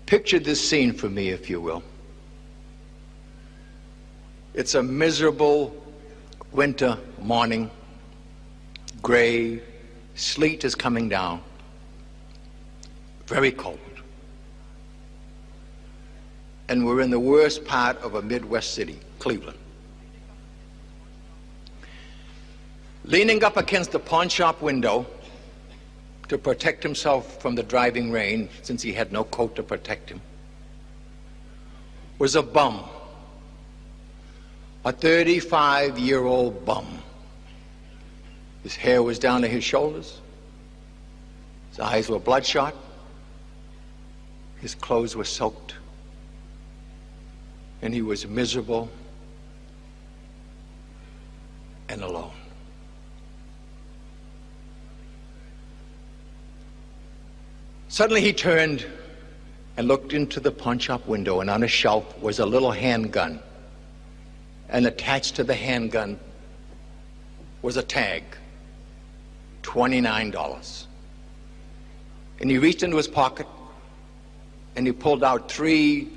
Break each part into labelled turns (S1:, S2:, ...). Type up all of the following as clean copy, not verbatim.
S1: Picture this scene for me, if you will. It's a miserable winter morning. Gray, sleet is coming down. Very cold. And we're in the worst part of a Midwest city, Cleveland. Leaning up against the pawn shop window to protect himself from the driving rain, since he had no coat to protect him, was a bum. A 35-year-old bum. His hair was down to his shoulders. His eyes were bloodshot. His clothes were soaked. And he was miserable and alone. Suddenly he turned and looked into the pawn shop window, and on a shelf was a little handgun. And attached to the handgun was a tag, $29. And he reached into his pocket and he pulled out 3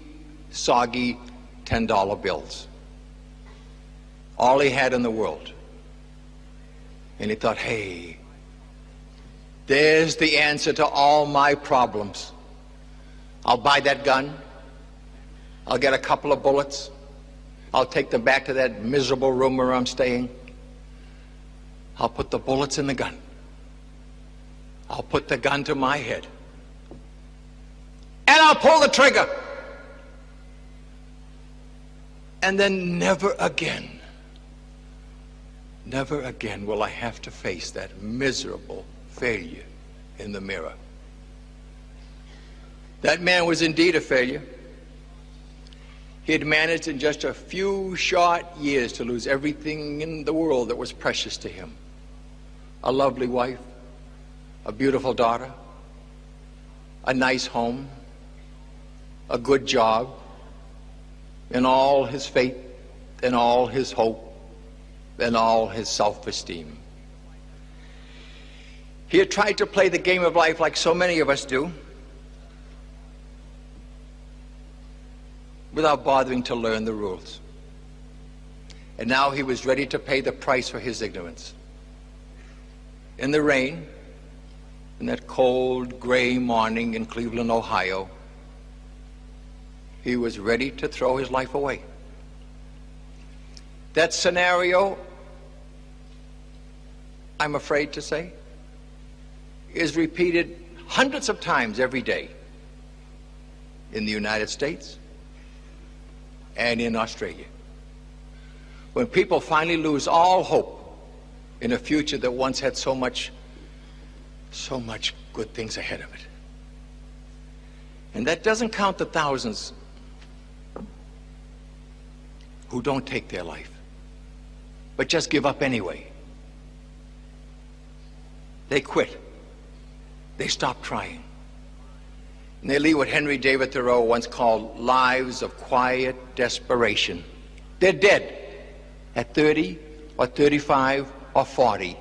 S1: soggy $10 bills. All he had in the world. And he thought, hey, there's the answer to all my problems. I'll buy that gun. I'll get a couple of bullets. I'll take them back to that miserable room where I'm staying. I'll put the bullets in the gun. I'll put the gun to my head. And I'll pull the trigger. And then never again will I have to face that miserable failure in the mirror. That man was indeed a failure. He had managed in just a few short years to lose everything in the world that was precious to him. A lovely wife, a beautiful daughter, a nice home, a good job, and all his faith, and all his hope, and all his self-esteem. He had tried to play the game of life like so many of us do, without bothering to learn the rules. And now he was ready to pay the price for his ignorance. In the rain, in that cold, gray morning in Cleveland, Ohio, he was ready to throw his life away. That scenario, I'm afraid to say, is repeated hundreds of times every day in the United States and in Australia. When people finally lose all hope in a future that once had so much good things ahead of it. And that doesn't count the thousands who don't take their life, but just give up anyway. They quit. They stop trying. And they lead what Henry David Thoreau once called lives of quiet desperation. They're dead at 30 or 35 or 40,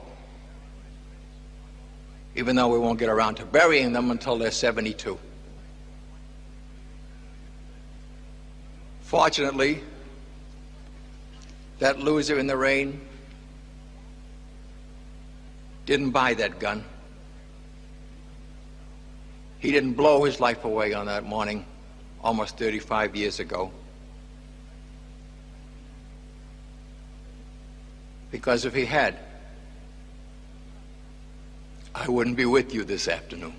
S1: even though we won't get around to burying them until they're 72. Fortunately, that loser in the rain didn't buy that gun. He didn't blow his life away on that morning almost 35 years ago. Because if he had, I wouldn't be with you this afternoon.